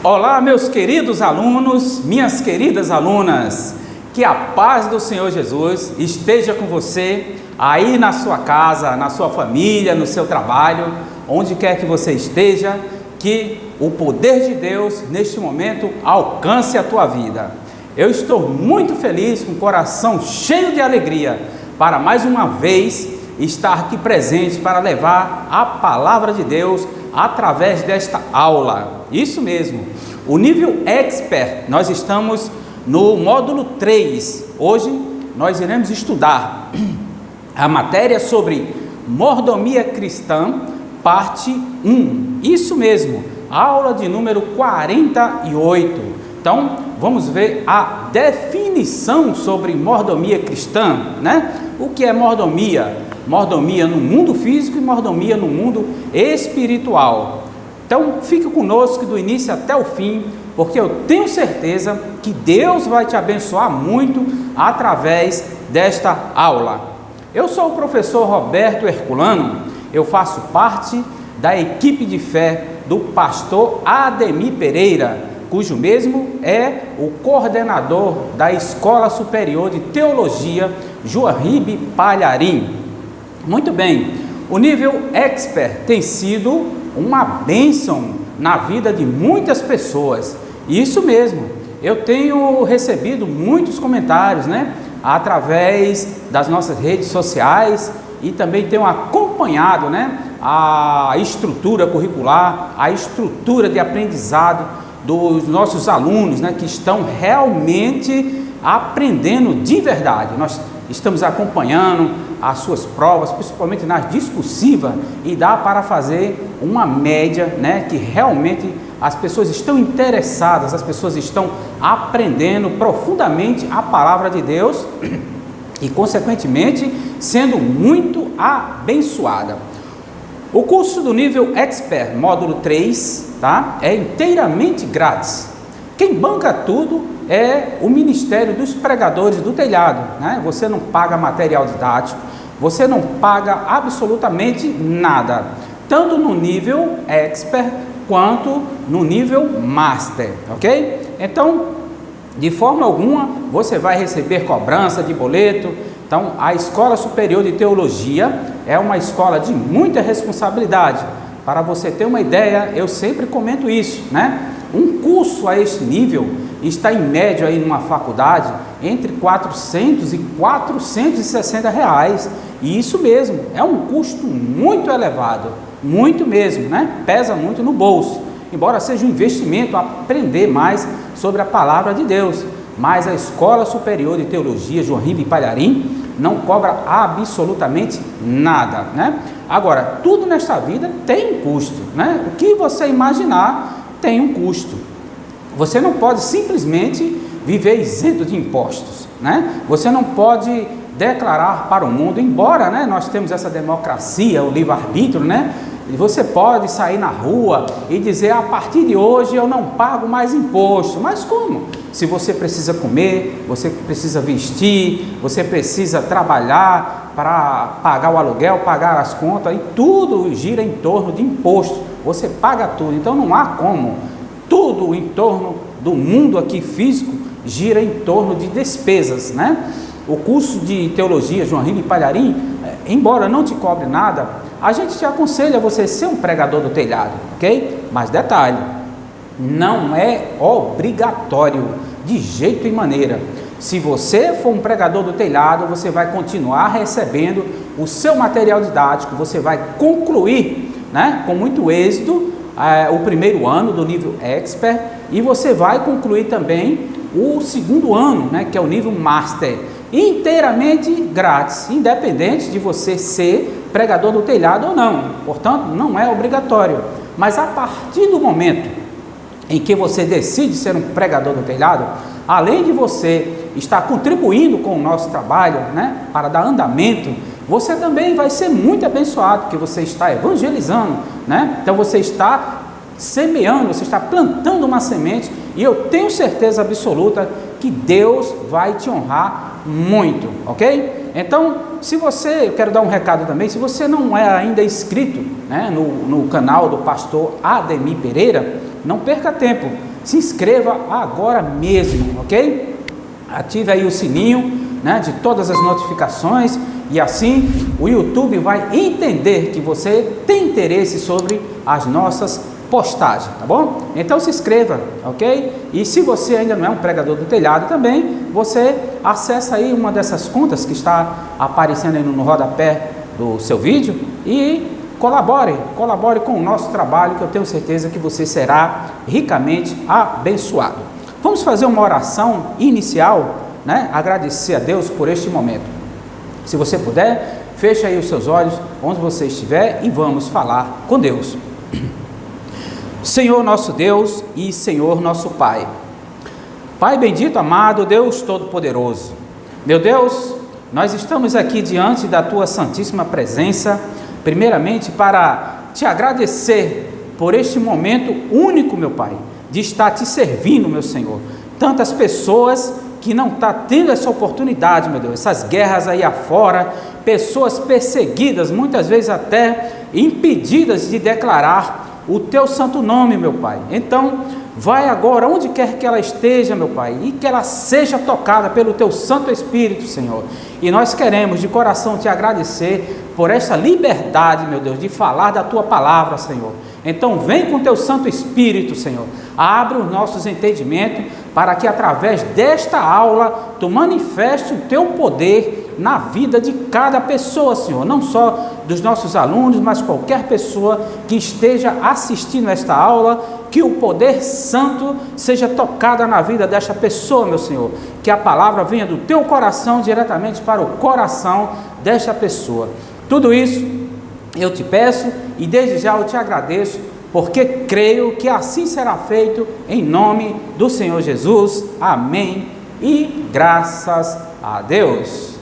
Olá, meus queridos alunos, minhas queridas alunas, que a paz do Senhor Jesus esteja com você aí na sua casa, na sua família, no seu trabalho, onde quer que você esteja, que o poder de Deus neste momento alcance a tua vida. Eu estou muito feliz, com o coração cheio de alegria, para mais uma vez estar aqui presente para levar a palavra de Deus através desta aula. Isso mesmo, o nível Expert, nós estamos no módulo 3. Hoje nós iremos estudar a matéria sobre mordomia cristã, parte 1. Isso mesmo, aula de número 48. Então, vamos ver a definição sobre mordomia cristã, né? O que é mordomia? Mordomia no mundo físico e mordomia no mundo espiritual. Então, fique conosco do início até o fim, porque eu tenho certeza que Deus vai te abençoar muito através desta aula. Eu sou o professor Roberto Herculano, eu faço parte da equipe de fé do pastor Ademir Pereira, cujo mesmo é o coordenador da Escola Superior de Teologia Joinville Palharim. Muito bem, o nível Expert tem sido uma bênção na vida de muitas pessoas. Isso mesmo, eu tenho recebido muitos comentários, né, através das nossas redes sociais, e também tenho acompanhado, né, a estrutura curricular, a estrutura de aprendizado dos nossos alunos, né, que estão realmente aprendendo de verdade. Nós estamos acompanhando as suas provas, principalmente nas discursivas, e dá para fazer uma média, né, que realmente as pessoas estão interessadas, as pessoas estão aprendendo profundamente a palavra de Deus e, consequentemente, sendo muito abençoada. O curso do nível Expert, módulo 3, tá? É inteiramente grátis. Quem banca tudo é o Ministério dos Pregadores do Telhado, né? Você não paga material didático, você não paga absolutamente nada, tanto no nível Expert quanto no nível Master, ok? Então, de forma alguma, você vai receber cobrança de boleto. Então, a Escola Superior de Teologia é uma escola de muita responsabilidade. Para você ter uma ideia, eu sempre comento isso, né? Um curso a este nível está em média aí numa faculdade entre 400 e 460 reais. E isso mesmo, é um custo muito elevado, muito mesmo, né? Pesa muito no bolso, embora seja um investimento aprender mais sobre a palavra de Deus. Mas a Escola Superior de Teologia Joinville Palharim não cobra absolutamente nada, né? Agora, tudo nesta vida tem um custo, né? O que você imaginar tem um custo. Você não pode simplesmente viver isento de impostos, né? Você não pode declarar para o mundo, embora, né, nós temos essa democracia, o livre-arbítrio, né? Você pode sair na rua e dizer: a partir de hoje eu não pago mais imposto. Mas como? Se você precisa comer, você precisa vestir, você precisa trabalhar para pagar o aluguel, pagar as contas, e tudo gira em torno de imposto. Você paga tudo, então não há como. Tudo em torno do mundo aqui físico gira em torno de despesas, né? O curso de Teologia Joinville Palharim, embora não te cobre nada, a gente te aconselha você ser um pregador do telhado, ok? Mas detalhe, não é obrigatório de jeito e maneira. Se você for um pregador do telhado, você vai continuar recebendo o seu material didático, você vai concluir, né, com muito êxito o primeiro ano do nível Expert, e você vai concluir também o segundo ano, né, que é o nível Master, inteiramente grátis, independente de você ser pregador do telhado ou não. Portanto, não é obrigatório. Mas a partir do momento em que você decide ser um pregador do telhado, além de você estar contribuindo com o nosso trabalho, né, para dar andamento, você também vai ser muito abençoado, porque você está evangelizando, né? Então você está semeando, você está plantando uma semente, e eu tenho certeza absoluta que Deus vai te honrar muito, ok? Então, se você, eu quero dar um recado também, se você não é ainda inscrito, né, no canal do pastor Ademir Pereira, não perca tempo, se inscreva agora mesmo, ok? Ative aí o sininho, né, de todas as notificações, e assim o YouTube vai entender que você tem interesse sobre as nossas postagens, tá bom? Então se inscreva, ok? E se você ainda não é um pregador do telhado também, você acessa aí uma dessas contas que está aparecendo aí no rodapé do seu vídeo e colabore com o nosso trabalho, que eu tenho certeza que você será ricamente abençoado. Vamos fazer uma oração inicial, né? Agradecer a Deus por este momento. Se você puder, feche aí os seus olhos onde você estiver e vamos falar com Deus. Senhor nosso Deus e Senhor nosso Pai, Pai bendito, amado Deus Todo-Poderoso, meu Deus, nós estamos aqui diante da Tua Santíssima Presença, primeiramente para Te agradecer por este momento único, meu Pai, de estar Te servindo, meu Senhor. Tantas pessoas que não estão tendo essa oportunidade, meu Deus, essas guerras aí afora, pessoas perseguidas, muitas vezes até impedidas de declarar o Teu santo nome, meu Pai. Então, vai agora, onde quer que ela esteja, meu Pai, e que ela seja tocada pelo Teu Santo Espírito, Senhor. E nós queremos de coração Te agradecer por essa liberdade, meu Deus, de falar da Tua palavra, Senhor. Então vem com Teu Santo Espírito, Senhor, abre os nossos entendimentos, para que através desta aula, Tu manifeste o Teu poder na vida de cada pessoa, Senhor, não só dos nossos alunos, mas qualquer pessoa que esteja assistindo esta aula, que o poder santo seja tocado na vida desta pessoa, meu Senhor, que a palavra venha do Teu coração diretamente para o coração desta pessoa. Tudo isso eu Te peço e desde já eu Te agradeço, porque creio que assim será feito em nome do Senhor Jesus. Amém e graças a Deus.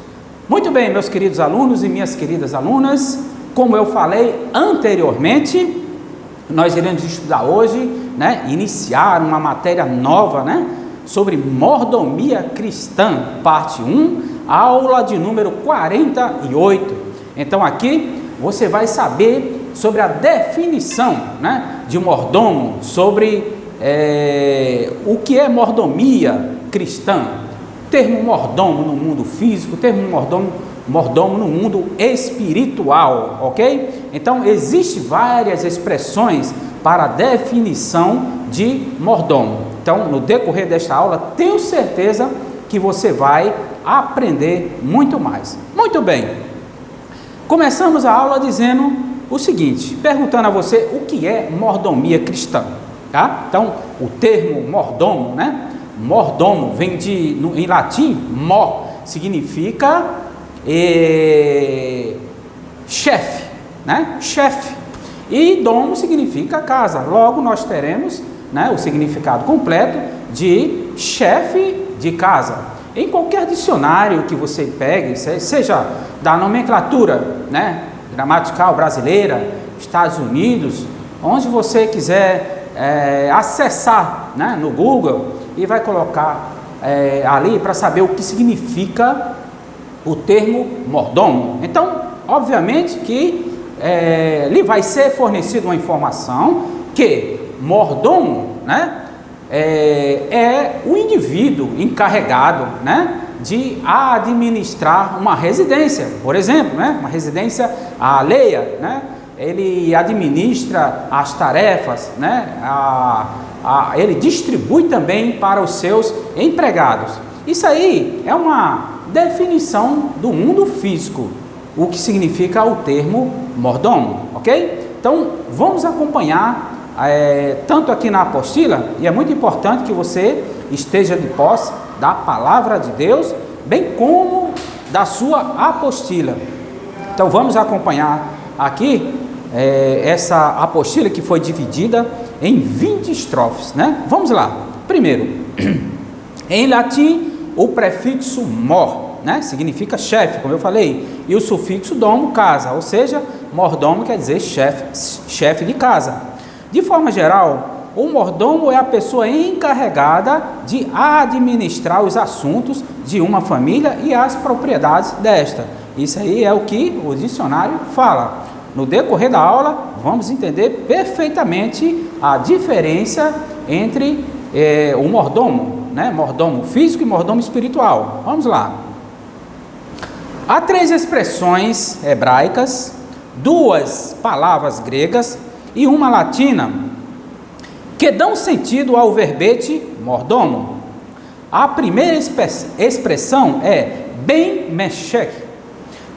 Muito bem, meus queridos alunos e minhas queridas alunas, como eu falei anteriormente, nós iremos estudar hoje, né, iniciar uma matéria nova, né, sobre mordomia cristã, parte 1, aula de número 48. Então aqui você vai saber sobre a definição, né, de mordomo, sobre o que é mordomia cristã, termo mordomo no mundo físico, termo mordomo no mundo espiritual, ok? Então, existem várias expressões para a definição de mordomo. Então, no decorrer desta aula, tenho certeza que você vai aprender muito mais. Muito bem, começamos a aula dizendo o seguinte, perguntando a você o que é mordomia cristã, tá? Então, o termo mordomo, né? Mordomo vem em latim, mor, significa chefe, né? Chefe. E domo significa casa. Logo nós teremos, né, o significado completo de chefe de casa. Em qualquer dicionário que você pegue, seja da nomenclatura, né, gramatical brasileira, Estados Unidos, onde você quiser acessar, né, no Google, e vai colocar ali para saber o que significa o termo mordomo. Então, obviamente que lhe vai ser fornecida uma informação que mordomo, né, é o indivíduo encarregado, né, de administrar uma residência, por exemplo, né, uma residência alheia, né, ele administra as tarefas, né, ele distribui também para os seus empregados. Isso aí é uma definição do mundo físico, o que significa o termo mordomo, ok? Então, vamos acompanhar tanto aqui na apostila, e é muito importante que você esteja de posse da palavra de Deus, bem como da sua apostila. Então, vamos acompanhar aqui essa apostila que foi dividida em 20 estrofes, né? Vamos lá. Primeiro, em latim, o prefixo mor, né, significa chefe, como eu falei, e o sufixo domo, casa, ou seja, mordomo quer dizer chefe de casa. De forma geral, o mordomo é a pessoa encarregada de administrar os assuntos de uma família e as propriedades desta. Isso aí é o que o dicionário fala. No decorrer da aula, vamos entender perfeitamente a diferença entre o mordomo, né? Mordomo físico e mordomo espiritual. Vamos lá. Há 3 expressões hebraicas, 2 palavras gregas e uma latina, que dão sentido ao verbete mordomo. A primeira expressão é Ben Meshech,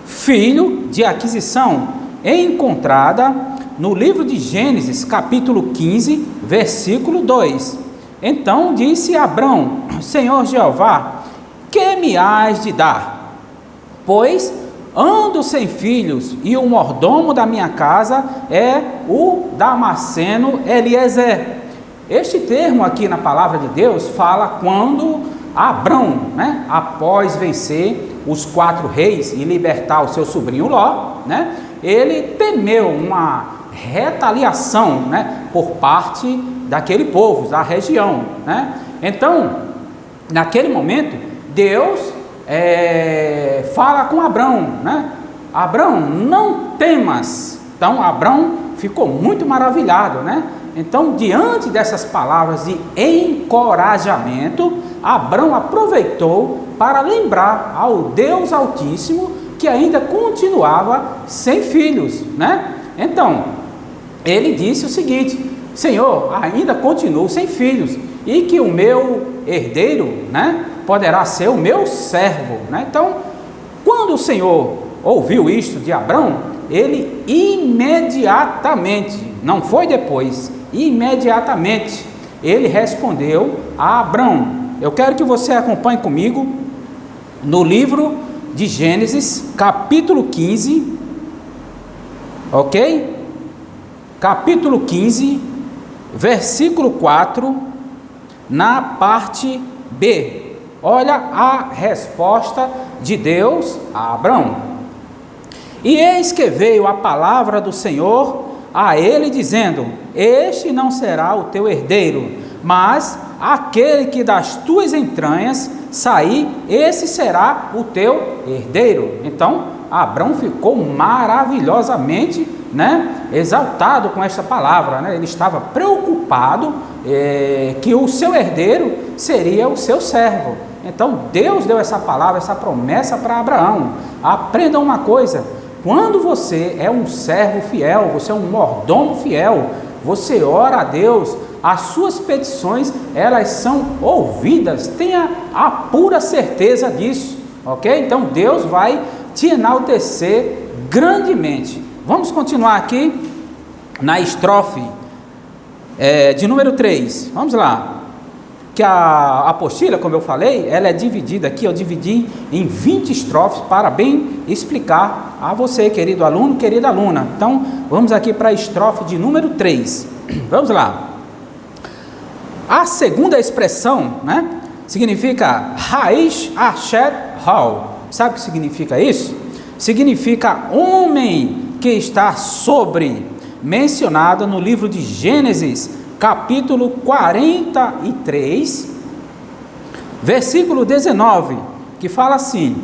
filho de aquisição, encontrada no livro de Gênesis, capítulo 15, versículo 2. Então disse Abrão: Senhor Jeová, que me hás de dar? Pois ando sem filhos, e o mordomo da minha casa é o Damasceno Eliezer. Este termo aqui na palavra de Deus fala quando Abrão, né, após vencer os 4 reis e libertar o seu sobrinho Ló, né, ele temeu uma retaliação, né, por parte daquele povo, da região, né? Então, naquele momento, Deus fala com Abrão, né? Abrão, não temas. Então, Abrão ficou muito maravilhado, né? Então, diante dessas palavras de encorajamento, Abrão aproveitou para lembrar ao Deus Altíssimo que ainda continuava sem filhos, né? Então, ele disse o seguinte: Senhor, ainda continuo sem filhos, e que o meu herdeiro, né, poderá ser o meu servo, né? Então, quando o Senhor ouviu isto de Abrão, ele imediatamente, não foi depois, imediatamente, ele respondeu a Abrão. Eu quero que você acompanhe comigo no livro de Gênesis, capítulo 15, ok? Capítulo 15, versículo 4, na parte B. Olha a resposta de Deus a Abrão. E eis que veio a palavra do Senhor a ele, dizendo: Este não será o teu herdeiro, mas aquele que das tuas entranhas sair, esse será o teu herdeiro. Então, Abrão ficou maravilhosamente, né, exaltado com esta palavra, né? Ele estava preocupado que o seu herdeiro seria o seu servo. Então, Deus deu essa palavra, essa promessa para Abraão. Aprenda uma coisa: quando você é um servo fiel, você é um mordomo fiel, você ora a Deus, as suas petições, elas são ouvidas, tenha a pura certeza disso, ok? Então Deus vai te enaltecer grandemente. Vamos continuar aqui na estrofe de número 3, vamos lá. Que a apostila, como eu falei, ela é dividida aqui, eu dividi em 20 estrofes para bem explicar a você, querido aluno, querida aluna. Então, vamos aqui para a estrofe de número 3. Vamos lá. A segunda expressão, né, significa Haish Asher Hal. Sabe o que significa isso? Significa homem que está sobre, mencionado no livro de Gênesis, capítulo 43, versículo 19, que fala assim: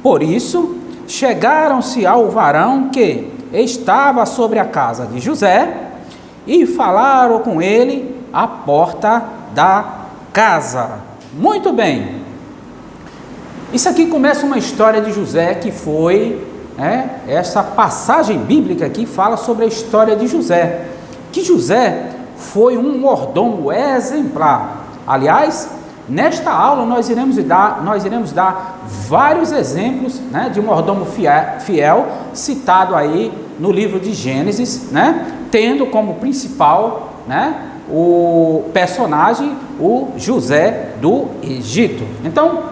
Por isso chegaram-se ao varão que estava sobre a casa de José e falaram com ele à porta da casa. Muito bem. Isso aqui começa uma história de José que foi, essa passagem bíblica aqui fala sobre a história de José. Que José foi um mordomo exemplar. Aliás, nesta aula nós iremos dar vários exemplos, né, de mordomo fiel citado aí no livro de Gênesis, né, tendo como principal, né, o personagem, o José do Egito. Então,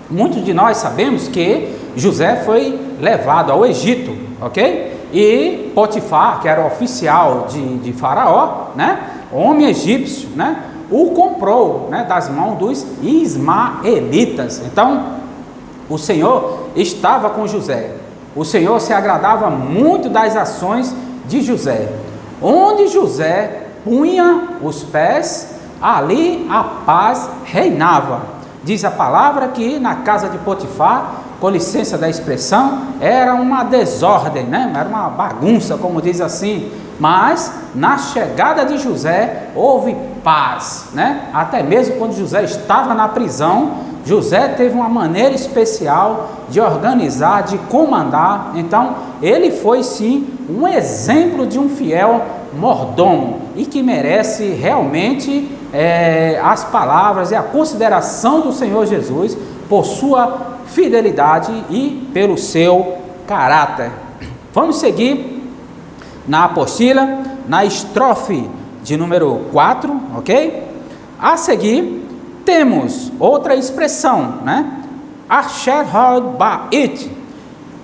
muitos de nós sabemos que José foi levado ao Egito, ok? E Potifar, que era o oficial de Faraó, né, homem egípcio, né, o comprou, né, das mãos dos ismaelitas. Então, o Senhor estava com José. O Senhor se agradava muito das ações de José. Onde José punha os pés, ali a paz reinava. Diz a palavra que na casa de Potifar, com licença da expressão, era uma desordem, né? Era uma bagunça, como diz assim. Mas na chegada de José houve paz, né? Até mesmo quando José estava na prisão, José teve uma maneira especial de organizar, de comandar. Então, ele foi sim um exemplo de um fiel mordomo e que merece realmente as palavras e a consideração do Senhor Jesus por sua fidelidade e pelo seu caráter. Vamos seguir na apostila, na estrofe de número 4, ok? A seguir, temos outra expressão, né? Asher ha-bait,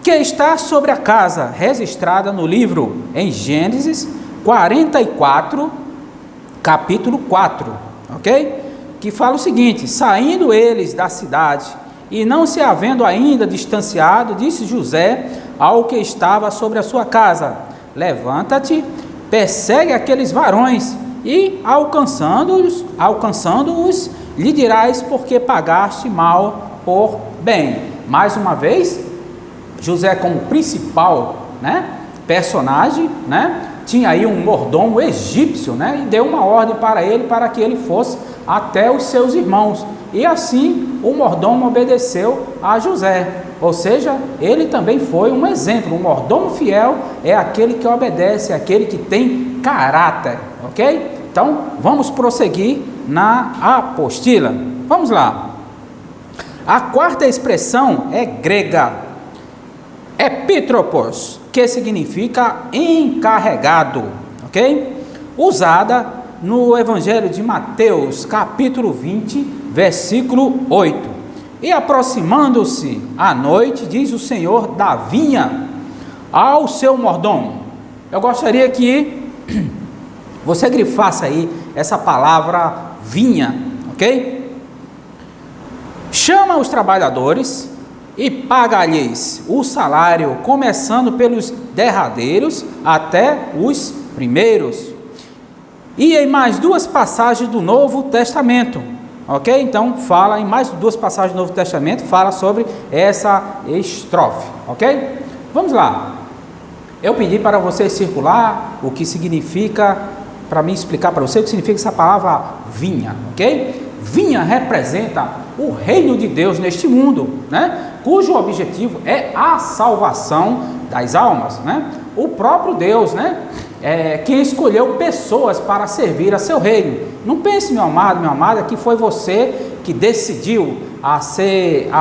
que está sobre a casa, registrada no livro em Gênesis 44, capítulo 4, ok? Que fala o seguinte: saindo eles da cidade e não se havendo ainda distanciado, disse José ao que estava sobre a sua casa: levanta-te, persegue aqueles varões e alcançando-os, lhe dirás porque pagaste mal por bem. Mais uma vez, José como principal, né, personagem, né, tinha aí um mordomo egípcio, né, e deu uma ordem para ele, para que ele fosse até os seus irmãos, e assim o mordomo obedeceu a José, ou seja, ele também foi um exemplo. Um mordomo fiel é aquele que obedece, é aquele que tem caráter, ok? Então, vamos prosseguir na apostila. Vamos lá. A quarta expressão é grega, epítropos, que significa encarregado, ok? Usada no Evangelho de Mateus, capítulo 20, versículo 8. E aproximando-se à noite, diz o Senhor da vinha ao seu mordomo. Eu gostaria que você grifasse aí essa palavra vinha, ok? Chama os trabalhadores e paga-lhes o salário, começando pelos derradeiros até os primeiros. E em mais duas passagens do Novo Testamento, ok? Então, fala em mais duas passagens do Novo Testamento, fala sobre essa estrofe, ok? Vamos lá. Eu pedi para você circular o que significa, para mim explicar para você o que significa essa palavra vinha, ok? Vinha representa o reino de Deus neste mundo, né? Cujo objetivo é a salvação das almas, né? O próprio Deus, né? Quem escolheu pessoas para servir a seu reino. Não pense, meu amado, minha amada, que foi você que decidiu a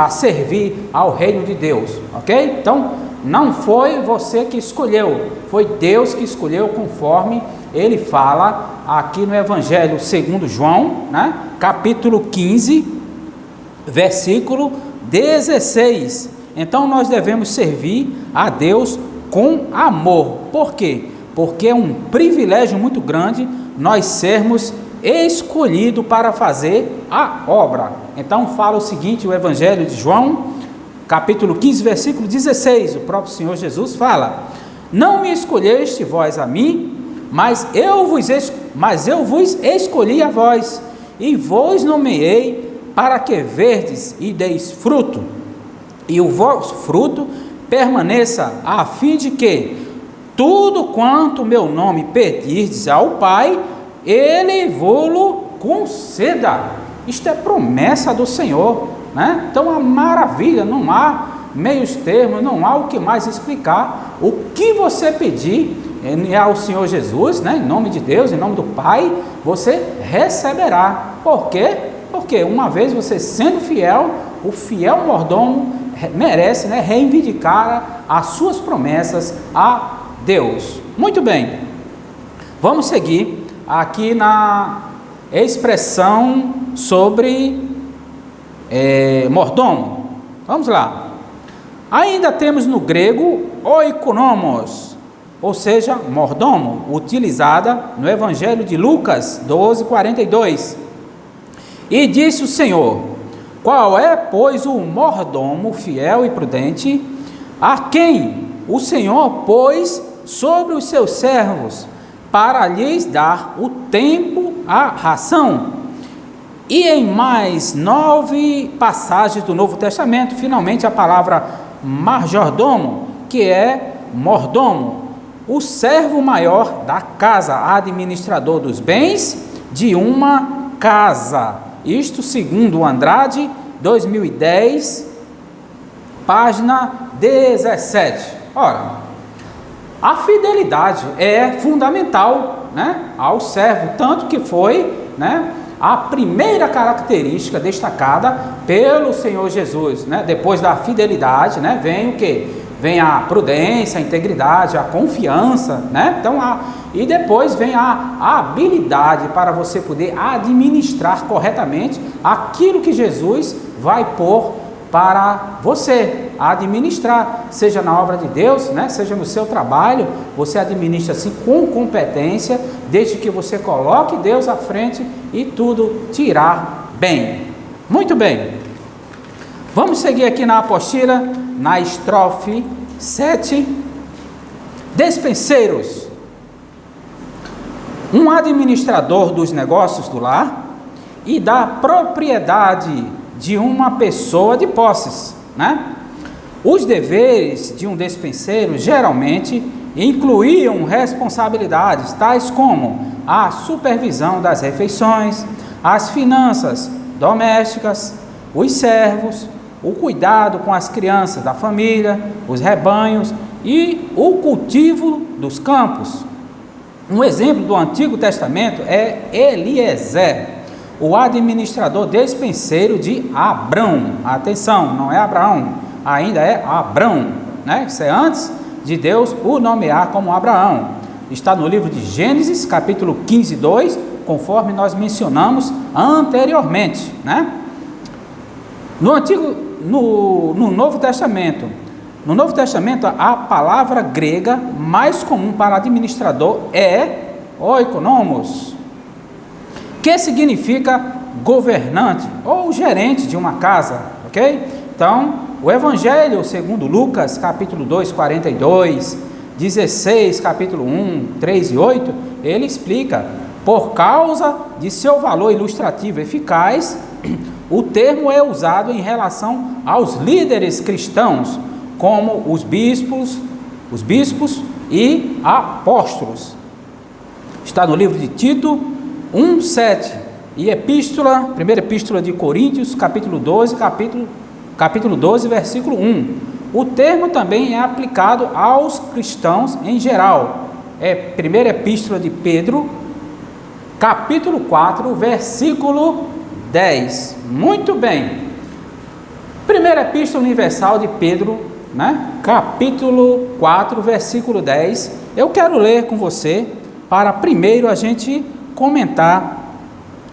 servir ao reino de Deus, ok? Então, não foi você que escolheu, foi Deus que escolheu, conforme ele fala aqui no Evangelho segundo João, né? Capítulo 15, versículo 16. Então, nós devemos servir a Deus com amor. Por quê? Porque é um privilégio muito grande nós sermos escolhidos para fazer a obra. Então fala o seguinte, o Evangelho de João, capítulo 15, versículo 16, o próprio Senhor Jesus fala: não me escolheste vós a mim, mas eu vos escolhi a vós, e vos nomeei para que verdes e deis fruto, e o vosso fruto permaneça, a fim de que tudo quanto o meu nome pedirdes ao Pai, Ele vos conceda. Isto é promessa do Senhor, né? Então, a maravilha, não há meios termos, não há o que mais explicar. O que você pedir ao Senhor Jesus, né? Em nome de Deus, em nome do Pai, você receberá. Por quê? Porque uma vez você sendo fiel, o fiel mordomo merece, né, reivindicar as suas promessas a Deus. Muito bem, vamos seguir aqui na expressão sobre mordomo. Vamos lá. Ainda temos no grego oikonomos, ou seja, mordomo, utilizada no Evangelho de Lucas 12:42. E disse o Senhor: qual é, pois, o mordomo fiel e prudente, a quem o Senhor pôs sobre os seus servos, para lhes dar o tempo, a ração? E em mais 9 passagens do Novo Testamento, finalmente a palavra majordomo, que é mordomo, o servo maior da casa, administrador dos bens, de uma casa. Isto segundo Andrade, 2010, página 17. Ora, a fidelidade é fundamental, né, ao servo, tanto que foi, né, a primeira característica destacada pelo Senhor Jesus, né? Depois da fidelidade, né, vem o quê? Vem a prudência, a integridade, a confiança, né? Então, e depois vem a habilidade para você poder administrar corretamente aquilo que Jesus vai pôr para você administrar, seja na obra de Deus, né? Seja no seu trabalho, você administra assim com competência, desde que você coloque Deus à frente e tudo te irá bem. Muito bem, vamos seguir aqui na apostila, na estrofe 7, despenseiros. Um administrador dos negócios do lar e da propriedade de uma pessoa de posses, né? Os deveres de um despenseiro geralmente incluíam responsabilidades tais como a supervisão das refeições, as finanças domésticas, os servos, o cuidado com as crianças da família, os rebanhos e o cultivo dos campos. Um exemplo do Antigo Testamento é Eliezer, o administrador despenseiro de Abrão. Atenção, não é Abraão, ainda é Abrão, né? Isso é antes de Deus o nomear como Abraão. Está no livro de Gênesis, capítulo 15, 2, conforme nós mencionamos anteriormente, né? No Novo Testamento, a palavra grega mais comum para administrador é oikonomos, que significa governante ou gerente de uma casa, ok? Então, o Evangelho segundo Lucas, capítulo 2, 42, 16, capítulo 1, 3 e 8, ele explica, por causa de seu valor ilustrativo eficaz, o termo é usado em relação aos líderes cristãos, como os bispos e apóstolos. Está no livro de Tito 1:7 e primeira epístola de Coríntios, capítulo 12, versículo 1. O termo também é aplicado aos cristãos em geral. É primeira epístola de Pedro, capítulo 4, versículo 10. Muito bem. Primeira epístola universal de Pedro, né? Capítulo 4, versículo 10. Eu quero ler com você para primeiro a gente comentar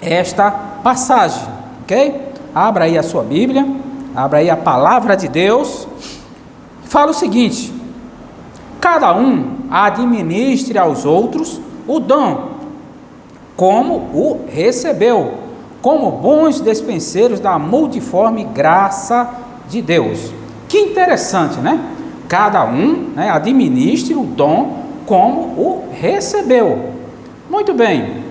esta passagem, ok? Abra aí a sua Bíblia, abra aí a palavra de Deus. Fala o seguinte: cada um administre aos outros o dom, como o recebeu, como bons despenseiros da multiforme graça de Deus. Que interessante, né? Cada um, né, administre o dom como o recebeu. Muito bem.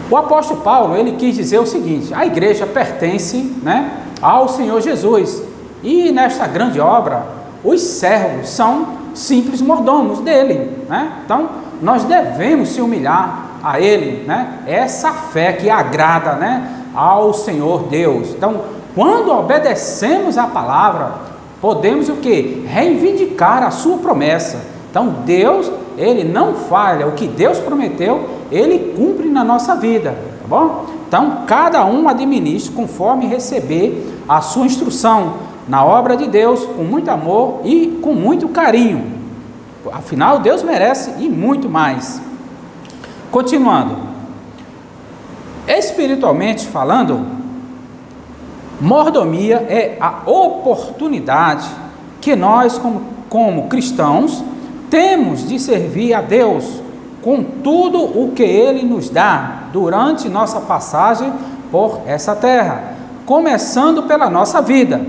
O apóstolo Paulo, ele quis dizer o seguinte: a igreja pertence, né, ao Senhor Jesus, e nesta grande obra, os servos são simples mordomos dele, né? Então, nós devemos se humilhar a ele, né? Essa fé que agrada, né, ao Senhor Deus. Então, quando obedecemos a palavra, podemos o quê? Reivindicar a sua promessa. Então, Deus, ele não falha, o que Deus prometeu, ele cumpre na nossa vida, tá bom? Então, cada um administra conforme receber a sua instrução na obra de Deus, com muito amor e com muito carinho. Afinal, Deus merece e muito mais. Continuando, espiritualmente falando, mordomia é a oportunidade que nós, como cristãos, temos de servir a Deus com tudo o que Ele nos dá durante nossa passagem por essa terra, começando pela nossa vida.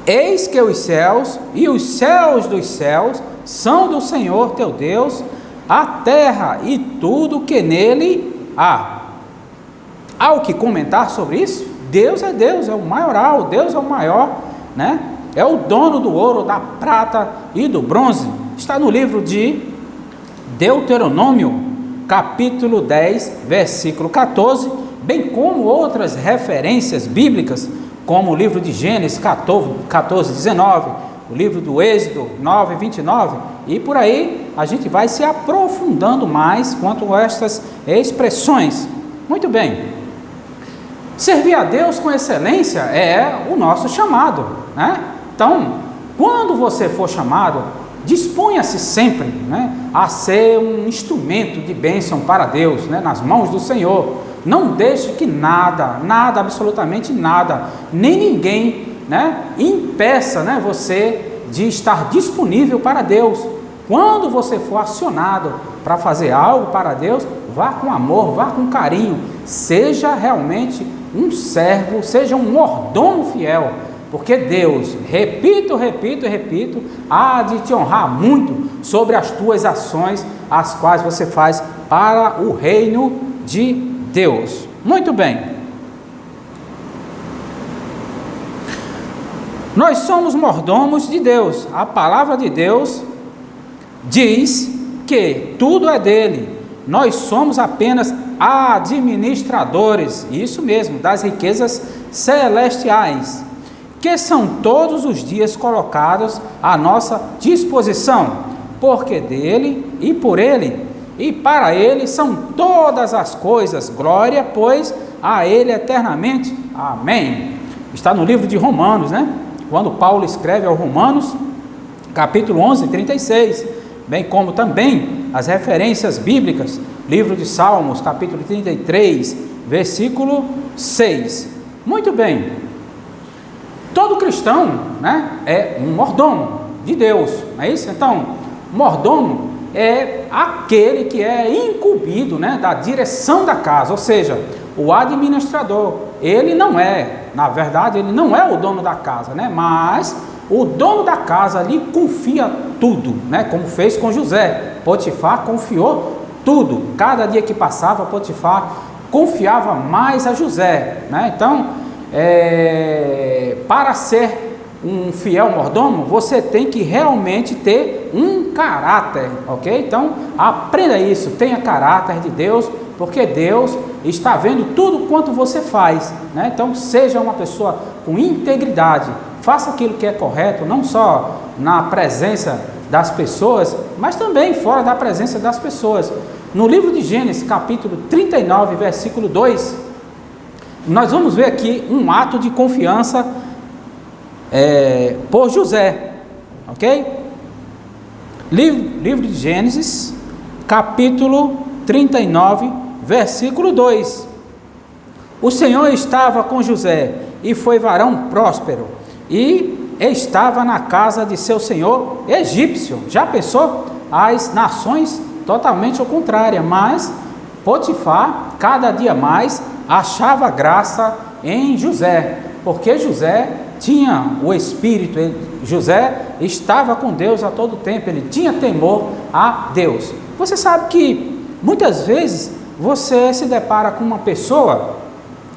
Eis que os céus e os céus dos céus são do Senhor teu Deus, a terra e tudo que nele há. Há o que comentar sobre isso? Deus, é o maioral, Deus é o maior, né? É o dono do ouro, da prata e do bronze. Está no livro de Deuteronômio, capítulo 10, versículo 14, bem como outras referências bíblicas, como o livro de Gênesis 14, 19, o livro do Êxodo 9, 29, e por aí a gente vai se aprofundando mais quanto a estas expressões. Muito bem. Servir a Deus com excelência é o nosso chamado, né? Então, quando você for chamado, disponha-se sempre, né, a ser um instrumento de bênção para Deus, né, nas mãos do Senhor. Não deixe que nada, absolutamente nada, nem ninguém, né, impeça, né, você de estar disponível para Deus. Quando você for acionado para fazer algo para Deus, vá com amor, vá com carinho, seja realmente um servo, seja um mordomo fiel, porque Deus, repito, há de te honrar muito sobre as tuas ações, as quais você faz para o reino de Deus. Muito bem. Nós somos mordomos de Deus. A palavra de Deus diz que tudo é dele. Nós somos apenas administradores, isso mesmo, das riquezas celestiais, que são todos os dias colocados à nossa disposição, porque dele e por ele e para ele são todas as coisas. Glória, pois, a ele eternamente. Amém. Está no livro de Romanos, né? Quando Paulo escreve aos Romanos, capítulo 11, 36, bem como também as referências bíblicas, livro de Salmos, capítulo 33, versículo 6. Muito bem. Todo cristão, né, é um mordomo de Deus, não é isso? Então, mordomo é aquele que é incumbido, né, da direção da casa, ou seja, o administrador. Ele não é, na verdade, ele não é o dono da casa, né, mas o dono da casa lhe confia tudo, né, como fez com José. Potifar confiou tudo. Cada dia que passava, Potifar confiava mais a José, né? Então, para ser um fiel mordomo, você tem que realmente ter um caráter, ok? Então, aprenda isso, tenha caráter de Deus, porque Deus está vendo tudo quanto você faz, né? Então, seja uma pessoa com integridade, faça aquilo que é correto, não só na presença das pessoas, mas também fora da presença das pessoas. No livro de Gênesis, capítulo 39, versículo 2, nós vamos ver aqui um ato de confiança por José, ok? Livro de Gênesis, capítulo 39, versículo 2. O Senhor estava com José, e foi varão próspero, e estava na casa de seu senhor egípcio. Já pensou? As nações totalmente ao contrário, mas Potifar cada dia mais achava graça em José, porque José tinha o espírito, José estava com Deus a todo tempo, ele tinha temor a Deus. Você sabe que muitas vezes você se depara com uma pessoa,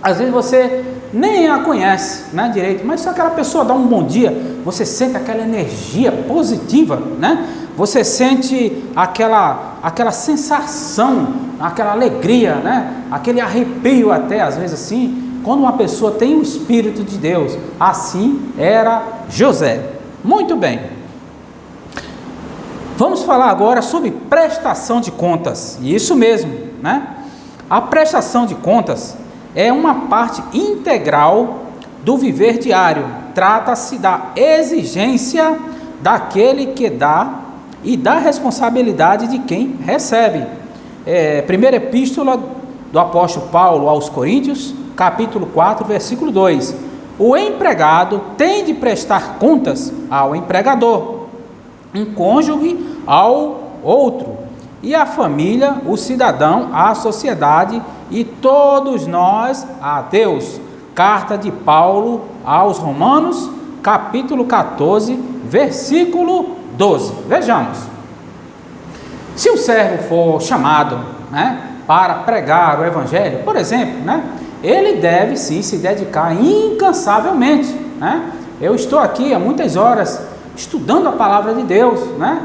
às vezes você nem a conhece, né, direito, mas se aquela pessoa dá um bom dia, você sente aquela energia positiva, né? Você sente aquela sensação, aquela alegria, né? Aquele arrepio até, às vezes assim, quando uma pessoa tem o Espírito de Deus. Assim era José. Muito bem. Vamos falar agora sobre prestação de contas. Isso mesmo, né? A prestação de contas é uma parte integral do viver diário. Trata-se da exigência daquele que dá e da responsabilidade de quem recebe. Primeira epístola do apóstolo Paulo aos Coríntios, capítulo 4, versículo 2. O empregado tem de prestar contas ao empregador, um cônjuge ao outro, e a família, o cidadão, à sociedade, e todos nós a Deus. Carta de Paulo aos Romanos, capítulo 14, versículo 12. Vejamos. Se o servo for chamado, né, para pregar o evangelho, por exemplo, né, ele deve sim se dedicar incansavelmente, né? Eu estou aqui há muitas horas estudando a palavra de Deus, né?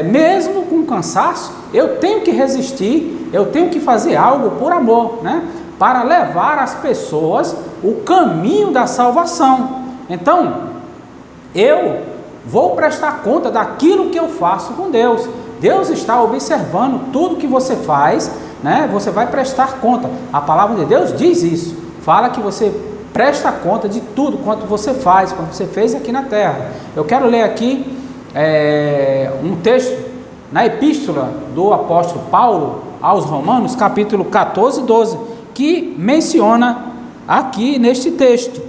Mesmo com cansaço, eu tenho que resistir, eu tenho que fazer algo por amor, né? Para levar as pessoas o caminho da salvação. Então, eu vou prestar conta daquilo que eu faço com Deus. Deus está observando tudo que você faz, né? Você vai prestar conta. A palavra de Deus diz isso. Fala que você presta conta de tudo quanto você faz, quanto você fez aqui na terra. Eu quero ler aqui um texto na epístola do apóstolo Paulo aos Romanos, capítulo 14, 12, que menciona aqui neste texto.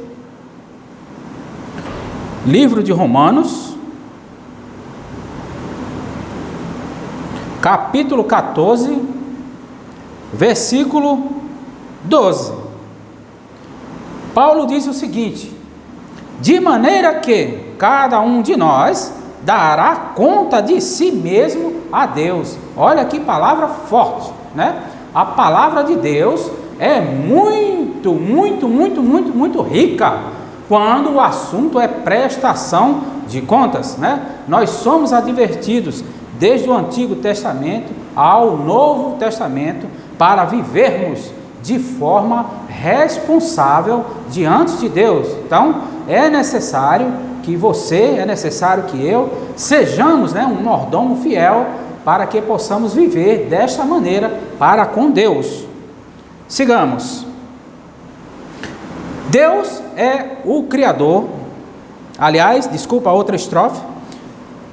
Livro de Romanos, capítulo 14, versículo 12. Paulo diz o seguinte: de maneira que cada um de nós dará conta de si mesmo a Deus. Olha que palavra forte, né? A palavra de Deus é muito rica quando o assunto é prestação de contas, né? Nós somos advertidos desde o Antigo Testamento ao Novo Testamento para vivermos de forma responsável diante de Deus. Então, é necessário que você, é necessário que eu sejamos, né, um mordomo fiel para que possamos viver desta maneira para com Deus. Sigamos. Deus é o Criador. Aliás, desculpa a outra estrofe.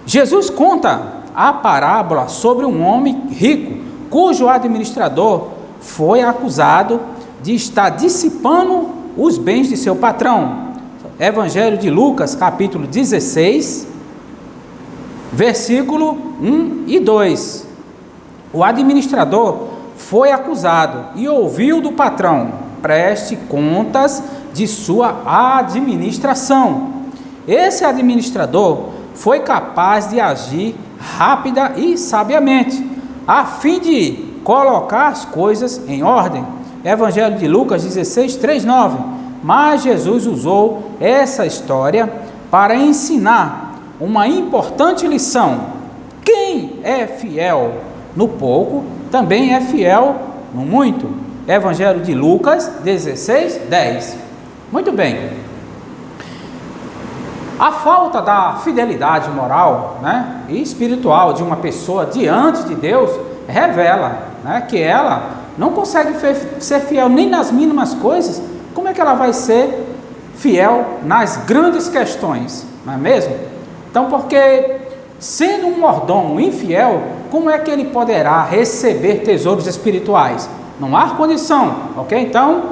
Jesus conta a parábola sobre um homem rico, cujo administrador foi acusado de estar dissipando os bens de seu patrão. Evangelho de Lucas, capítulo 16, versículo 1 e 2. O administrador foi acusado e ouviu do patrão: preste contas de sua administração. Esse administrador foi capaz de agir rápida e sabiamente, a fim de colocar as coisas em ordem. Evangelho de Lucas 16, 3, 9. Mas Jesus usou essa história para ensinar uma importante lição: quem é fiel no pouco, também é fiel no muito. Evangelho de Lucas 16, 10. Muito bem. A falta da fidelidade moral, né, e espiritual de uma pessoa diante de Deus revela, né, que ela não consegue ser fiel nem nas mínimas coisas. Como é que ela vai ser fiel nas grandes questões, não é mesmo? Então, porque sendo um mordomo infiel, como é que ele poderá receber tesouros espirituais? Não há condição, ok? Então,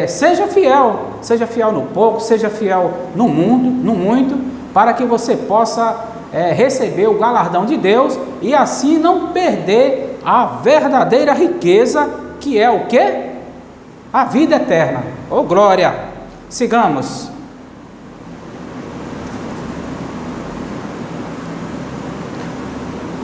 seja fiel no pouco, seja fiel no muito, para que você possa receber o galardão de Deus e assim não perder a verdadeira riqueza, que é o quê? A vida eterna. Oh, glória! Sigamos.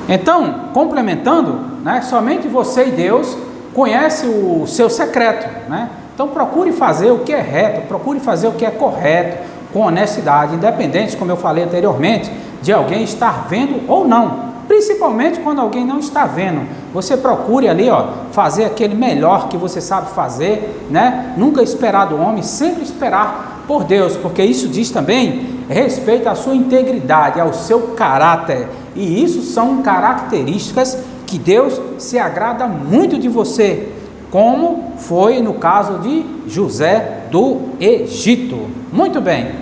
Então, complementando, né, somente você e Deus conhece o seu secreto, né? Então procure fazer o que é reto, procure fazer o que é correto, com honestidade, independente, como eu falei anteriormente, de alguém estar vendo ou não. Principalmente quando alguém não está vendo, você procure ali, fazer aquele melhor que você sabe fazer, né? Nunca esperar do homem, sempre esperar por Deus, porque isso diz também respeito à sua integridade, ao seu caráter, e isso são características que Deus se agrada muito de você, como foi no caso de José do Egito. Muito bem.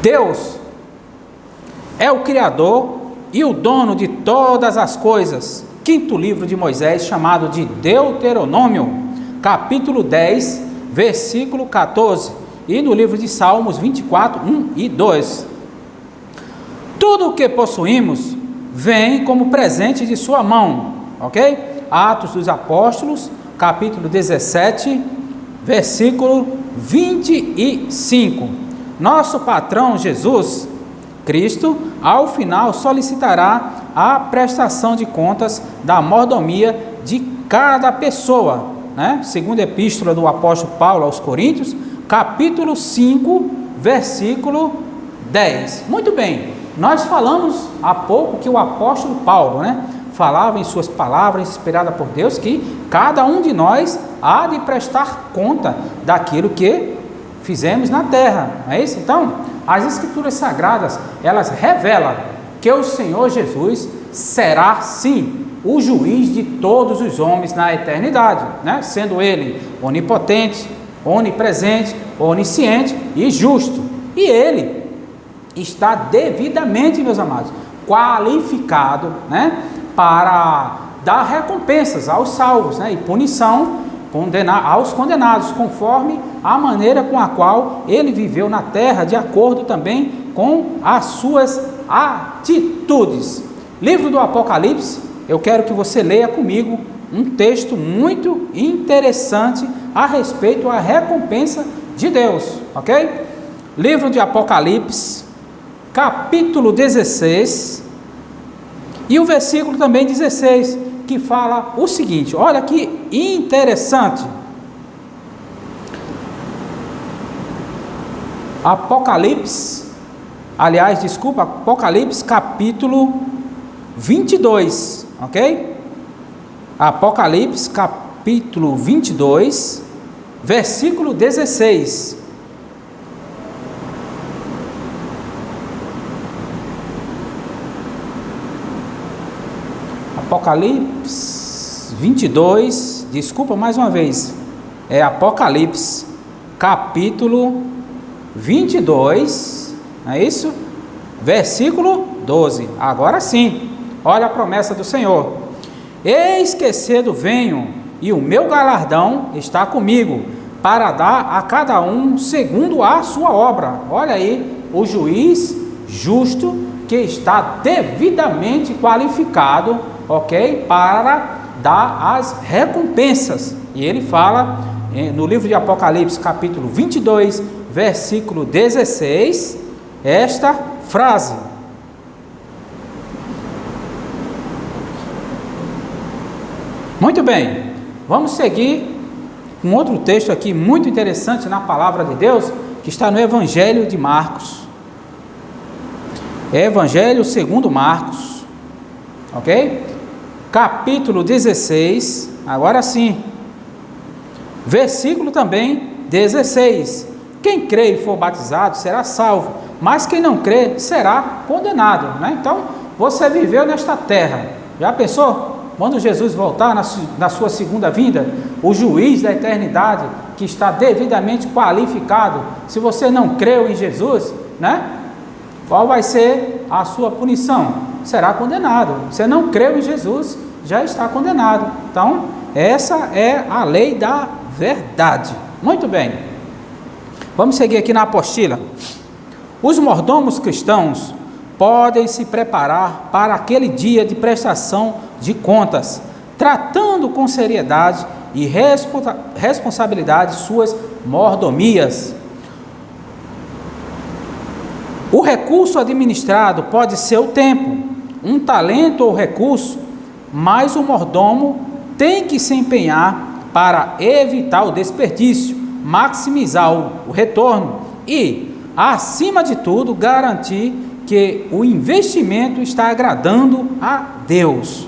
Deus é o Criador e o dono de todas as coisas. Quinto livro de Moisés, chamado de Deuteronômio, capítulo 10, versículo 14, e no livro de Salmos 24, 1 e 2. Tudo o que possuímos vem como presente de sua mão, ok? Atos dos Apóstolos, capítulo 17, versículo 25. Nosso patrão Jesus Cristo, ao final, solicitará a prestação de contas da mordomia de cada pessoa, né? Segunda epístola do apóstolo Paulo aos Coríntios, capítulo 5, versículo 10. Muito bem, Nós falamos há pouco que o apóstolo Paulo, falava em suas palavras inspiradas por Deus que cada um de nós há de prestar conta daquilo que fizemos na terra, não é isso? Então, as Escrituras Sagradas, elas revelam que o Senhor Jesus será sim o juiz de todos os homens na eternidade, sendo Ele onipotente, onipresente, onisciente e justo. E Ele está devidamente, meus amados, qualificado, para dar recompensas aos salvos, e punição aos condenados, conforme a maneira com a qual ele viveu na terra, de acordo também com as suas atitudes. Livro do Apocalipse, eu quero que você leia comigo um texto muito interessante a respeito da recompensa de Deus, ok? Livro de Apocalipse, capítulo 16, e o versículo também 16, que fala o seguinte, olha que interessante. Apocalipse, capítulo 22, ok? Apocalipse, capítulo 22, versículo 16. Apocalipse 22, desculpa mais uma vez, é Apocalipse, capítulo 22, não é isso? Versículo 12, agora sim, olha a promessa do Senhor: eis que cedo venho, e o meu galardão está comigo, para dar a cada um segundo a sua obra. Olha aí, o juiz justo que está devidamente qualificado, ok, para dar as recompensas. E ele fala no livro de Apocalipse, capítulo 22, versículo 16, esta frase: muito bem, vamos seguir com outro texto aqui muito interessante na palavra de Deus, que está no Evangelho de Marcos. Evangelho segundo Marcos, ok? Capítulo 16, agora sim, versículo também 16: quem crê e for batizado será salvo, mas quem não crê será condenado, Então, você viveu nesta terra, já pensou? Quando Jesus voltar na sua segunda vinda, o juiz da eternidade, que está devidamente qualificado, se você não creu em Jesus, qual vai ser a sua punição? Será condenado. Você não creu em Jesus, já está condenado. Então, essa é a lei da verdade. Muito bem, vamos seguir aqui na apostila. Os mordomos cristãos podem se preparar para aquele dia de prestação de contas, tratando com seriedade e responsabilidade suas mordomias. O recurso administrado pode ser o tempo, um talento ou recurso, mas o mordomo tem que se empenhar para evitar o desperdício, maximizar o retorno e, acima de tudo, garantir que o investimento está agradando a Deus.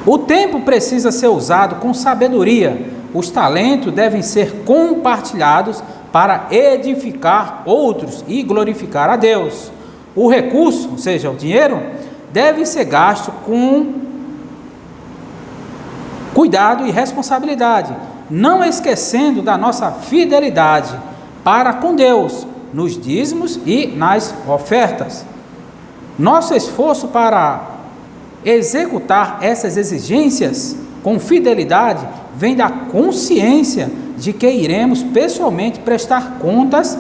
O tempo precisa ser usado com sabedoria. Os talentos devem ser compartilhados para edificar outros e glorificar a Deus. O recurso, ou seja, o dinheiro, deve ser gasto com cuidado e responsabilidade, não esquecendo da nossa fidelidade para com Deus, nos dízimos e nas ofertas. Nosso esforço para executar essas exigências com fidelidade vem da consciência de que iremos pessoalmente prestar contas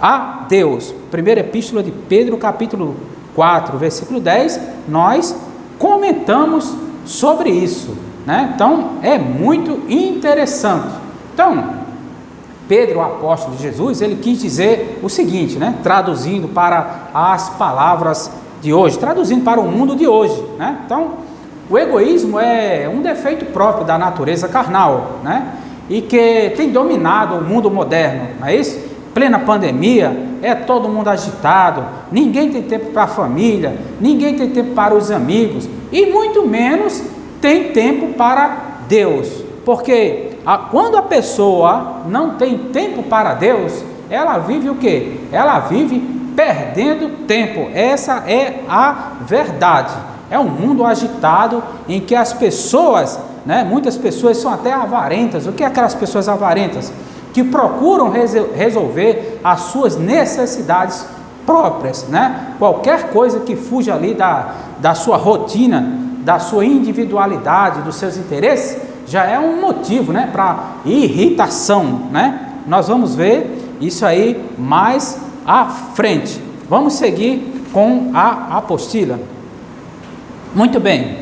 a Deus. Primeira Epístola de Pedro, capítulo 4, versículo 10, nós comentamos sobre isso, Então, é muito interessante. Então, Pedro, o apóstolo de Jesus, ele quis dizer o seguinte, traduzindo para as palavras de hoje, traduzindo para o mundo de hoje, Então, o egoísmo é um defeito próprio da natureza carnal, e que tem dominado o mundo moderno, não é isso? plena pandemia, é todo mundo agitado, ninguém tem tempo para a família, ninguém tem tempo para os amigos, e muito menos tem tempo para Deus, porque quando a pessoa não tem tempo para Deus, ela vive o quê? Ela vive perdendo tempo. Essa é a verdade. É um mundo agitado em que as pessoas, muitas pessoas são até avarentas. O que é aquelas pessoas avarentas? Que procuram resolver as suas necessidades próprias, Qualquer coisa que fuja ali da sua rotina, da sua individualidade, dos seus interesses, já é um motivo, para irritação, Nós vamos ver isso aí mais à frente. Vamos seguir com a apostila. Muito bem.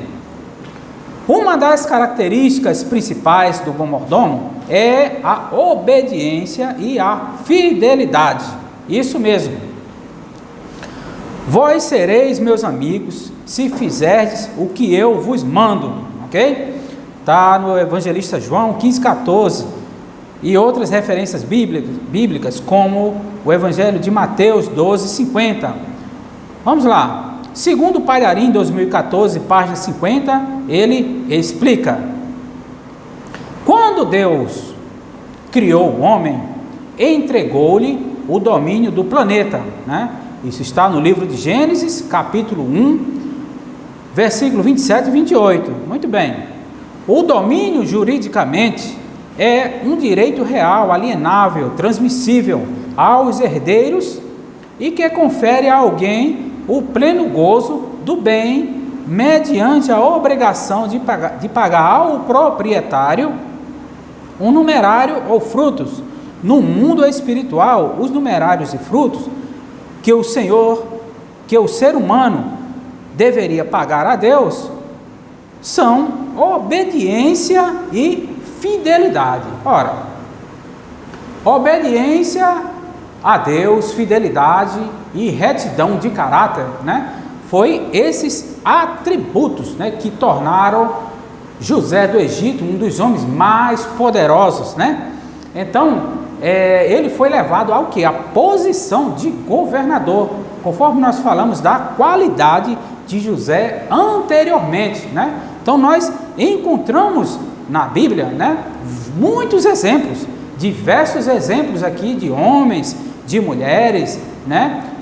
Uma das características principais do bom mordomo é a obediência e a fidelidade. Isso mesmo. Vós sereis meus amigos se fizerdes o que eu vos mando, ok? Está no Evangelista João 15,14 e outras referências bíblicas, como o Evangelho de Mateus 12,50. Vamos lá. Segundo o Palharim 2014, página 50, ele explica: quando Deus criou o homem, entregou-lhe o domínio do planeta, Isso está no livro de Gênesis, capítulo 1, versículo 27 e 28. Muito bem. O domínio, juridicamente, é um direito real, alienável, transmissível aos herdeiros e que confere a alguém o pleno gozo do bem mediante a obrigação de pagar ao proprietário um numerário ou frutos. No mundo espiritual, os numerários e frutos que o ser humano deveria pagar a Deus são obediência e fidelidade. Ora, obediência a Deus, fidelidade e retidão de caráter, foi esses atributos, que tornaram José do Egito um dos homens mais poderosos, Então, ele foi levado ao quê? A posição de governador, conforme nós falamos da qualidade de José anteriormente, Então, nós encontramos na Bíblia, muitos exemplos, diversos exemplos aqui de homens, de mulheres,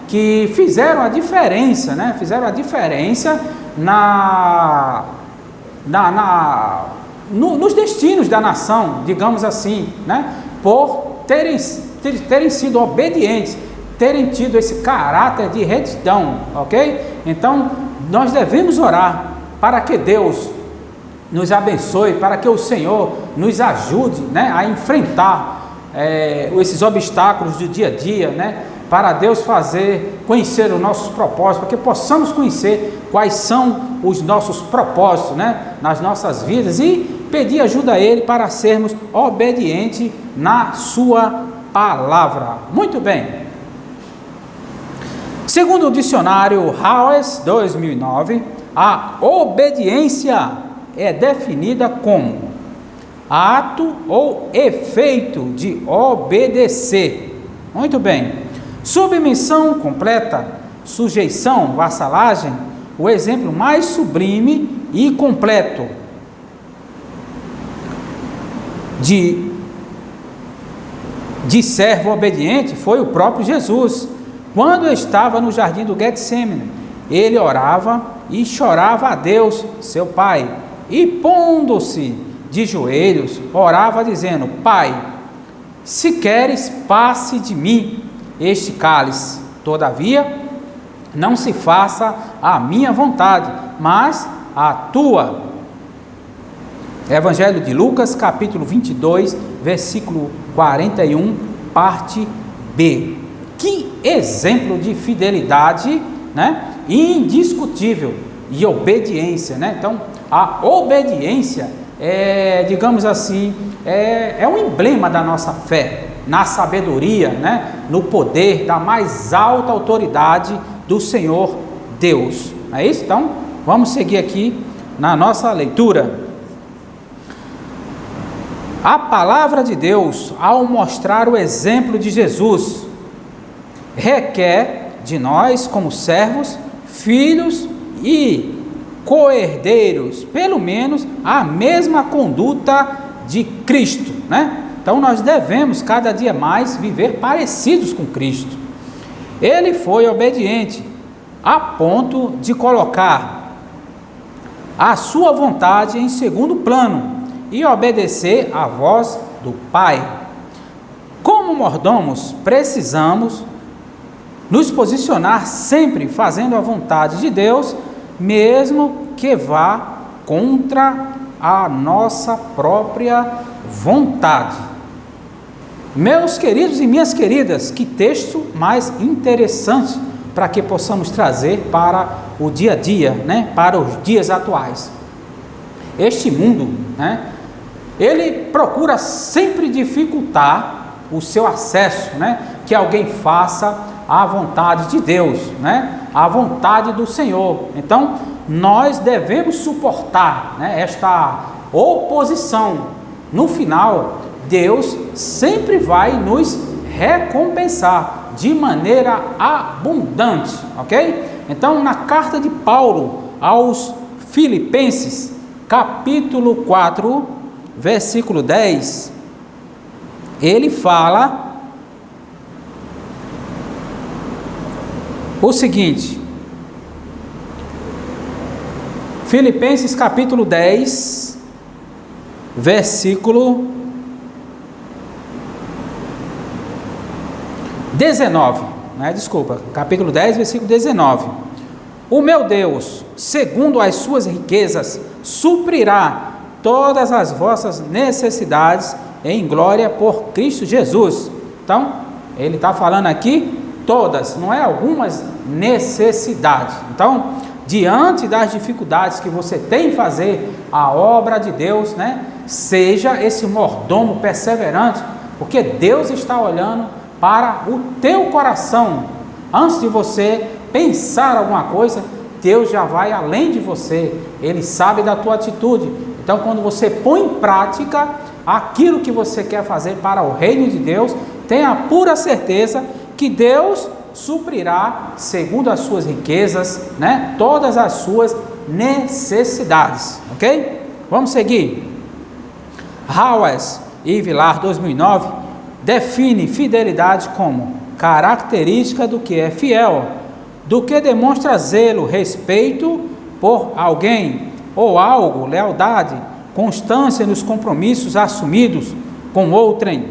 que fizeram a diferença, nos destinos da nação, digamos assim, por terem sido obedientes, terem tido esse caráter de retidão, ok? Então, nós devemos orar para que Deus nos abençoe, para que o Senhor nos ajude, a enfrentar esses obstáculos do dia a dia, para Deus conhecer os nossos propósitos, para que possamos conhecer quais são os nossos propósitos, nas nossas vidas, e pedir ajuda a Ele para sermos obedientes na sua palavra. Muito bem. Segundo o dicionário Howes 2009, a obediência é definida como ato ou efeito de obedecer. Muito bem. Submissão completa, sujeição, vassalagem, o exemplo mais sublime e completo de servo obediente foi o próprio Jesus. Quando estava no jardim do Getsemane, ele orava e chorava a Deus, seu Pai, e pondo-se de joelhos, orava dizendo: Pai, se queres, passe de mim este cálice, todavia não se faça a minha vontade, mas a tua. Evangelho de Lucas, capítulo 22, versículo 41, parte B. Que exemplo de fidelidade, indiscutível, e obediência, Então, a obediência digamos assim, é um emblema da nossa fé, na sabedoria, no poder da mais alta autoridade do Senhor Deus. É isso? Então, vamos seguir aqui na nossa leitura. A palavra de Deus, ao mostrar o exemplo de Jesus, requer de nós, como servos, filhos e co-herdeiros, pelo menos a mesma conduta de Cristo, né? Então nós devemos cada dia mais viver parecidos com Cristo. Ele foi obediente a ponto de colocar a sua vontade em segundo plano e obedecer à voz do Pai. Como mordomos, precisamos nos posicionar sempre fazendo a vontade de Deus, mesmo que vá contra a nossa própria vontade. Meus queridos e minhas queridas, que texto mais interessante para que possamos trazer para o dia a dia, né? Para os dias atuais. Este mundo, né? Ele procura sempre dificultar o seu acesso, né? Que alguém faça a vontade de Deus, né? A vontade do Senhor. Então, nós devemos suportar, né, esta oposição. No final, Deus sempre vai nos recompensar de maneira abundante, ok? Então, na carta de Paulo aos Filipenses, capítulo 4, versículo 10, ele fala o seguinte, Filipenses capítulo 10, versículo 19, né? Desculpa, capítulo 10, versículo 19. O meu Deus, segundo as suas riquezas, suprirá todas as vossas necessidades em glória por Cristo Jesus. Então, ele está falando aqui todas, não é algumas necessidades. Então, diante das dificuldades que você tem em fazer a obra de Deus, né, seja esse mordomo perseverante, porque Deus está olhando para o teu coração. Antes de você pensar alguma coisa, Deus já vai além de você, Ele sabe da tua atitude. Então, quando você põe em prática aquilo que você quer fazer para o reino de Deus, tenha pura certeza que Deus suprirá, segundo as suas riquezas, né, todas as suas necessidades, ok? Vamos seguir. Howes e Vilar, 2009, define fidelidade como característica do que é fiel, do que demonstra zelo, respeito por alguém ou algo, lealdade, constância nos compromissos assumidos com outrem,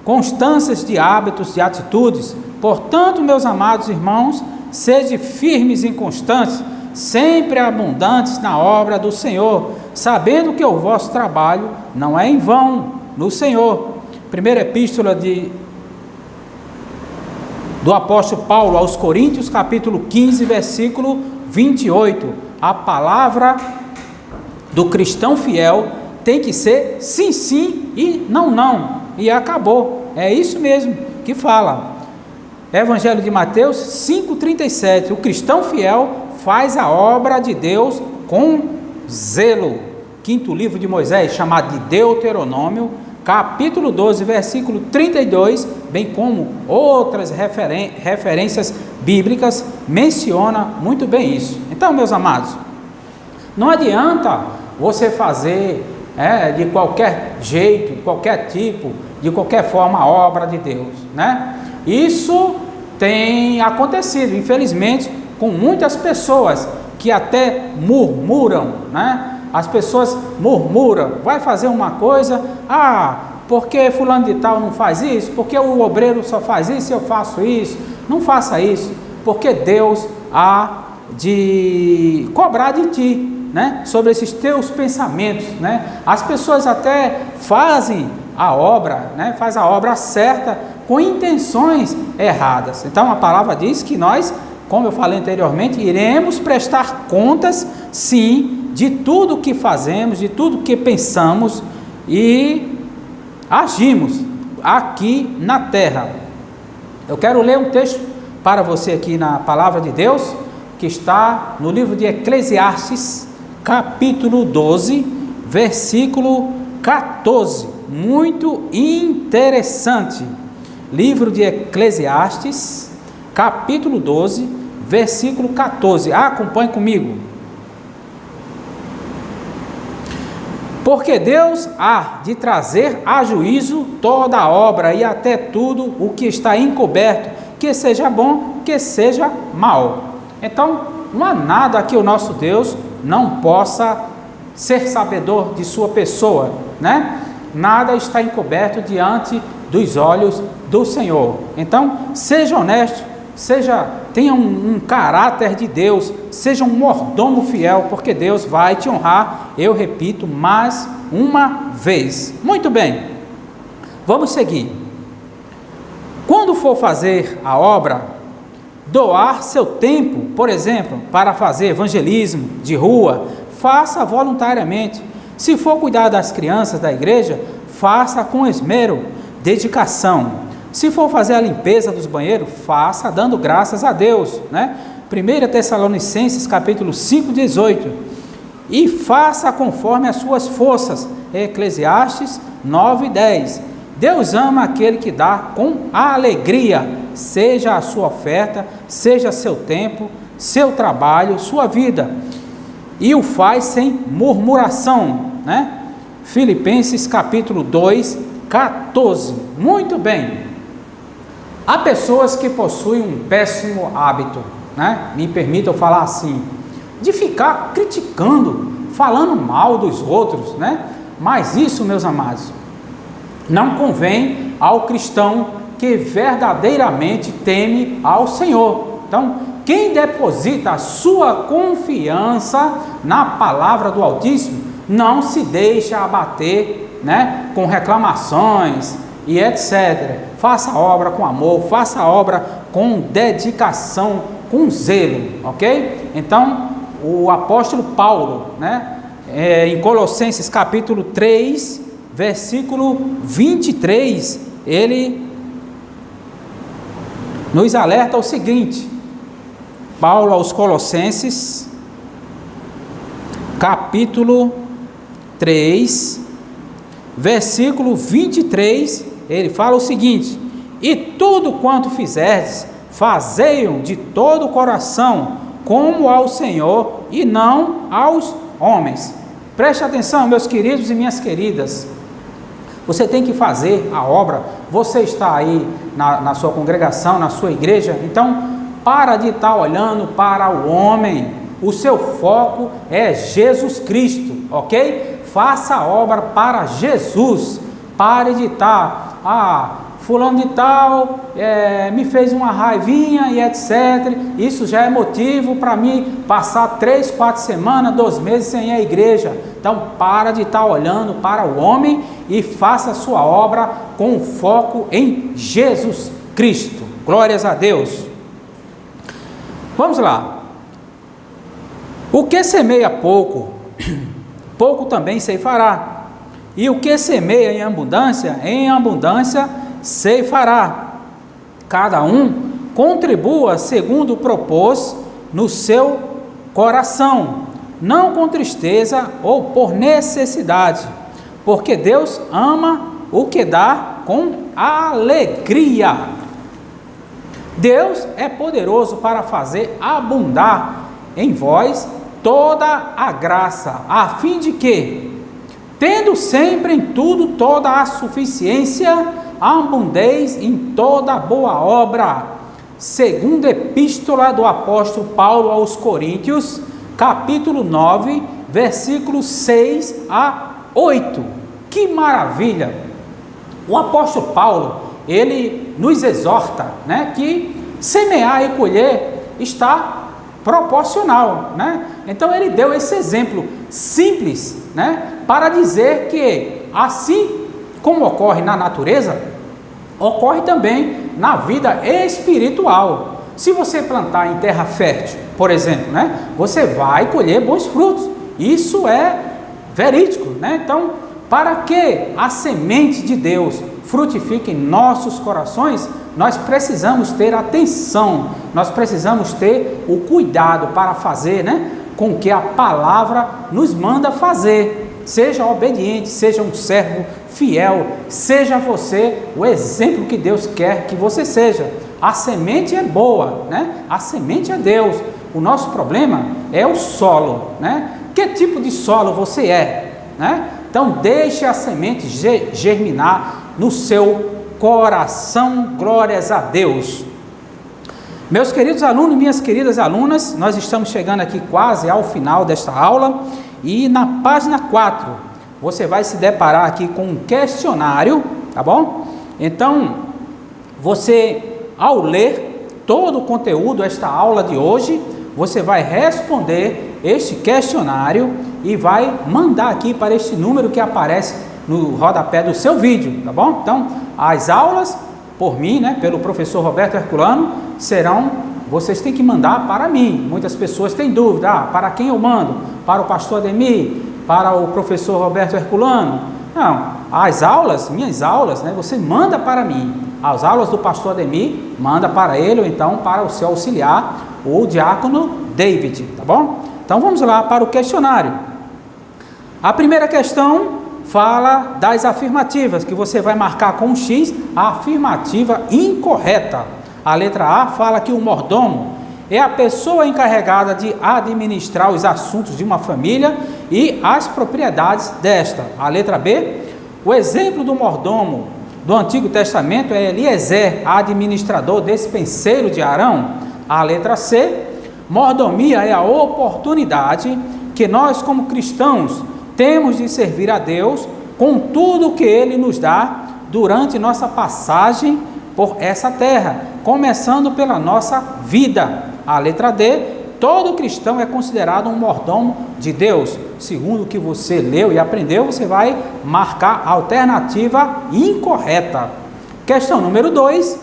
constâncias de hábitos, de atitudes. Portanto, meus amados irmãos, sede firmes e constantes, sempre abundantes na obra do Senhor, sabendo que o vosso trabalho não é em vão no Senhor. Primeira epístola do apóstolo Paulo aos Coríntios, capítulo 15, versículo 28. A palavra do cristão fiel tem que ser sim, sim e não, não. E acabou. É isso mesmo que fala. Evangelho de Mateus 5,37. O cristão fiel faz a obra de Deus com zelo. Quinto livro de Moisés, chamado de Deuteronômio, capítulo 12, versículo 32, bem como outras referências bíblicas, menciona muito bem isso. Então, meus amados, não adianta você fazer de qualquer jeito, de qualquer tipo, de qualquer forma a obra de Deus, né? Isso tem acontecido, infelizmente, com muitas pessoas que até murmuram, né? As pessoas murmuram, vai fazer uma coisa, porque fulano de tal não faz isso, porque o obreiro só faz isso, eu faço isso. Não faça isso, porque Deus há de cobrar de ti, né? Sobre esses teus pensamentos, né? As pessoas até fazem a obra, né? Faz a obra certa com intenções erradas. Então a palavra diz que nós, como eu falei anteriormente, iremos prestar contas, sim, de tudo que fazemos, de tudo que pensamos e agimos aqui na terra. Eu quero ler um texto para você aqui na palavra de Deus, que está no livro de Eclesiastes, capítulo 12, versículo 14. muito interessante. Livro de Eclesiastes, capítulo 12, versículo 14. Acompanhe comigo. Porque Deus há de trazer a juízo toda a obra e até tudo o que está encoberto, que seja bom, que seja mal. Então, não há nada que o nosso Deus não possa ser sabedor de sua pessoa, né? Nada está encoberto diante dos olhos do Senhor. Então, seja honesto, tenha um caráter de Deus, seja um mordomo fiel, porque Deus vai te honrar, eu repito, mais uma vez. Muito bem, vamos seguir. Quando for fazer a obra, doar seu tempo, por exemplo, para fazer evangelismo de rua, faça voluntariamente. Se for cuidar das crianças da igreja, faça com esmero, dedicação. Se for fazer a limpeza dos banheiros, faça dando graças a Deus, né? 1 Tessalonicenses capítulo 5, 18. E faça conforme as suas forças. Eclesiastes 9, 10. Deus ama aquele que dá com alegria, seja a sua oferta, seja seu tempo, seu trabalho, sua vida. E o faz sem murmuração, né? Filipenses capítulo 2, 14. Muito bem. Há pessoas que possuem um péssimo hábito, né? Me permitam falar assim, de ficar criticando, falando mal dos outros, né? Mas isso, meus amados, não convém ao cristão que verdadeiramente teme ao Senhor. Então, quem deposita a sua confiança na palavra do Altíssimo, não se deixa abater, né? Com reclamações e etc. Faça a obra com amor, faça a obra com dedicação, com zelo, ok? Então, o apóstolo Paulo, né, em Colossenses capítulo 3, versículo 23, ele nos alerta o seguinte, Paulo aos Colossenses, capítulo 3, versículo 23, ele fala o seguinte: e tudo quanto fizerdes, fazei-o de todo o coração, como ao Senhor e não aos homens. Preste atenção, meus queridos e minhas queridas, você tem que fazer a obra, você está aí na sua congregação, na sua igreja, então para de estar olhando para o homem, o seu foco é Jesus Cristo, ok? Faça a obra para Jesus, pare de estar, fulano de tal me fez uma raivinha e etc. Isso já é motivo para mim passar 3, 4 semanas, 2 meses sem ir à igreja. Então para de estar olhando para o homem e faça a sua obra com foco em Jesus Cristo. Glórias a Deus. Vamos lá. O que semeia pouco, pouco também ceifará. E o que semeia em abundância ceifará. Cada um contribua segundo propôs no seu coração, não com tristeza ou por necessidade, porque Deus ama o que dá com alegria. Deus é poderoso para fazer abundar em vós toda a graça, a fim de que, tendo sempre em tudo toda a suficiência, abundeis em toda boa obra. Segunda epístola do apóstolo Paulo aos Coríntios, capítulo 9, versículos 6 a 8. Que maravilha! O apóstolo Paulo, ele nos exorta, né, que semear e colher está proporcional, né? Então ele deu esse exemplo simples, né, para dizer que assim como ocorre na natureza, ocorre também na vida espiritual. Se você plantar em terra fértil, por exemplo, né, você vai colher bons frutos. Isso é verídico, né? Então, para que a semente de Deus frutifique em nossos corações, nós precisamos ter atenção, nós precisamos ter o cuidado para fazer, né, com que a palavra nos manda fazer. seja obediente, seja um servo fiel, seja você o exemplo que Deus quer que você seja. A semente é boa, né? A semente é Deus. O nosso problema é o solo, né? Que tipo de solo você é, né? Então deixe a semente germinar no seu coração. Glórias a Deus. Meus queridos alunos, minhas queridas alunas, nós estamos chegando aqui quase ao final desta aula e na página 4 você vai se deparar aqui com um questionário, tá bom? Então, você, ao ler todo o conteúdo desta aula de hoje, você vai responder este questionário e vai mandar aqui para este número que aparece no rodapé do seu vídeo, tá bom? Então, as aulas, por mim, né, pelo professor Roberto Herculano, vocês têm que mandar para mim. Muitas pessoas têm dúvida, para quem eu mando? Para o pastor Ademir? Para o professor Roberto Herculano? Não, as aulas, minhas aulas, né, você manda para mim. As aulas do pastor Ademir, manda para ele ou então para o seu auxiliar, o diácono David, tá bom? Então vamos lá para o questionário. A primeira questão fala das afirmativas, que você vai marcar com um X a afirmativa incorreta. A letra A fala que o mordomo é a pessoa encarregada de administrar os assuntos de uma família e as propriedades desta. A letra B, o exemplo do mordomo do Antigo Testamento é Eliezer, administrador despenseiro de Arão. A letra C, mordomia é a oportunidade que nós como cristãos temos de servir a Deus com tudo que Ele nos dá durante nossa passagem por essa terra, começando pela nossa vida. A letra D, todo cristão é considerado um mordomo de Deus. Segundo o que você leu e aprendeu, você vai marcar a alternativa incorreta. Questão número 2,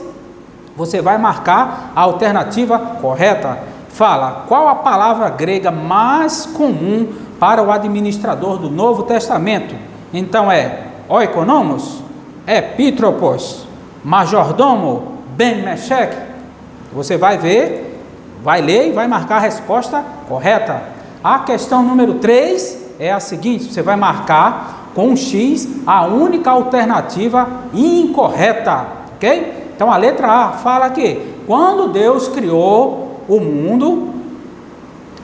você vai marcar a alternativa correta. Fala, qual a palavra grega mais comum para o administrador do Novo Testamento? Então é oikonomos, epítropos, majordomo, ben-meshech. Você vai ver, vai ler e vai marcar a resposta correta. A questão número 3 é a seguinte, você vai marcar com um X a única alternativa incorreta, ok? Então a letra A fala que quando Deus criou o mundo,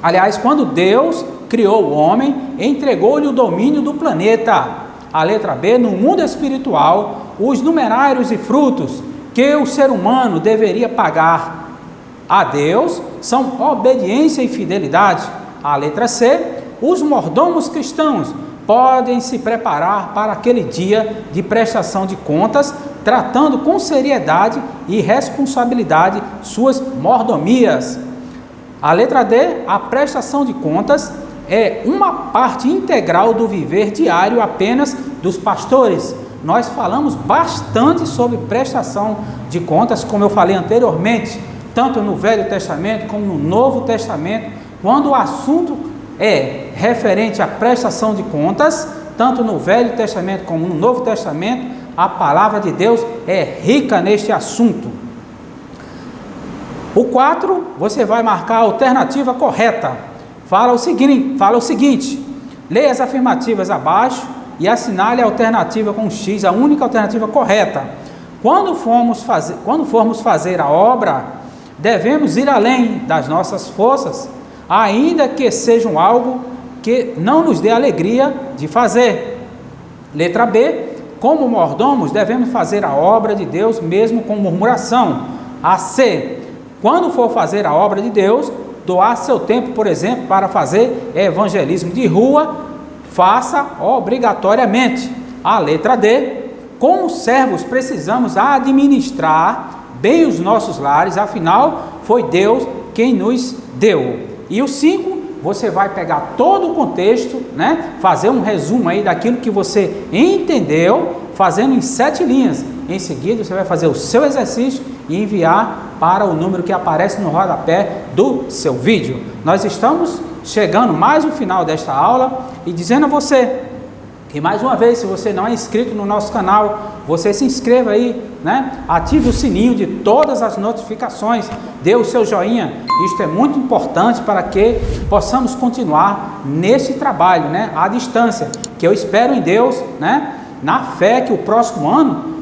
aliás, quando Deus criou o homem, entregou-lhe o domínio do planeta. A letra B, no mundo espiritual, os numerários e frutos que o ser humano deveria pagar a Deus são obediência e fidelidade. A letra C, os mordomos cristãos podem se preparar para aquele dia de prestação de contas, tratando com seriedade e responsabilidade suas mordomias. A letra D, a prestação de contas é uma parte integral do viver diário apenas dos pastores. Nós falamos bastante sobre prestação de contas, como eu falei anteriormente, tanto no Velho Testamento como no Novo Testamento, quando o assunto é referente à prestação de contas, tanto no Velho Testamento como no Novo Testamento, a palavra de Deus é rica neste assunto. O 4, você vai marcar a alternativa correta. Fala o seguinte, leia as afirmativas abaixo e assinale a alternativa com X, a única alternativa correta. Quando formos fazer a obra, devemos ir além das nossas forças, ainda que sejam algo que não nos dê alegria de fazer. Letra B, como mordomos, devemos fazer a obra de Deus mesmo com murmuração. A C, quando for fazer a obra de Deus, doar seu tempo, por exemplo, para fazer evangelismo de rua, faça obrigatoriamente. A letra D, como servos precisamos administrar bem os nossos lares, afinal foi Deus quem nos deu. E o 5, você vai pegar todo o contexto, né? Fazer um resumo aí daquilo que você entendeu, fazendo em 7 linhas. Em seguida, você vai fazer o seu exercício e enviar para o número que aparece no rodapé do seu vídeo. Nós estamos chegando mais no final desta aula e dizendo a você que, mais uma vez, se você não é inscrito no nosso canal, você se inscreva aí, né? Ative o sininho de todas as notificações, dê o seu joinha, isto é muito importante para que possamos continuar nesse trabalho, né? À distância, que eu espero em Deus, né? Na fé que o próximo ano,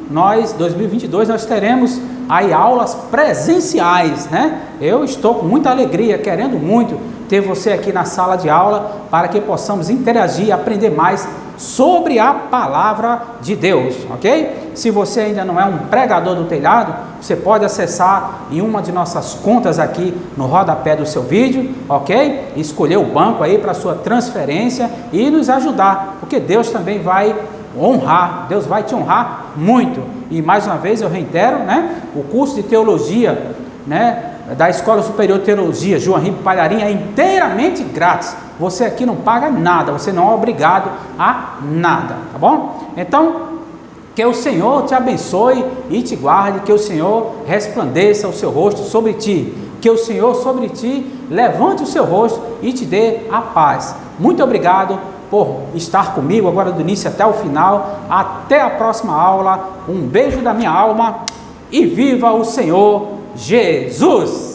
2022, nós teremos aí aulas presenciais, né? Eu estou com muita alegria, querendo muito ter você aqui na sala de aula, para que possamos interagir e aprender mais sobre a palavra de Deus, ok? Se você ainda não é um pregador do telhado, você pode acessar em uma de nossas contas aqui no rodapé do seu vídeo, ok? Escolher o banco aí para sua transferência e nos ajudar, porque Deus também vai honrar, Deus vai te honrar muito. E mais uma vez eu reitero, né? O curso de teologia, né, da Escola Superior de Teologia João Ribeiro Palharim é inteiramente grátis. Você aqui não paga nada, você não é obrigado a nada, tá bom? Então, que o Senhor te abençoe e te guarde, que o Senhor resplandeça o seu rosto sobre ti, que o Senhor sobre ti levante o seu rosto e te dê a paz. Muito obrigado por estar comigo agora do início até o final. Até a próxima aula. Um beijo da minha alma e viva o Senhor Jesus!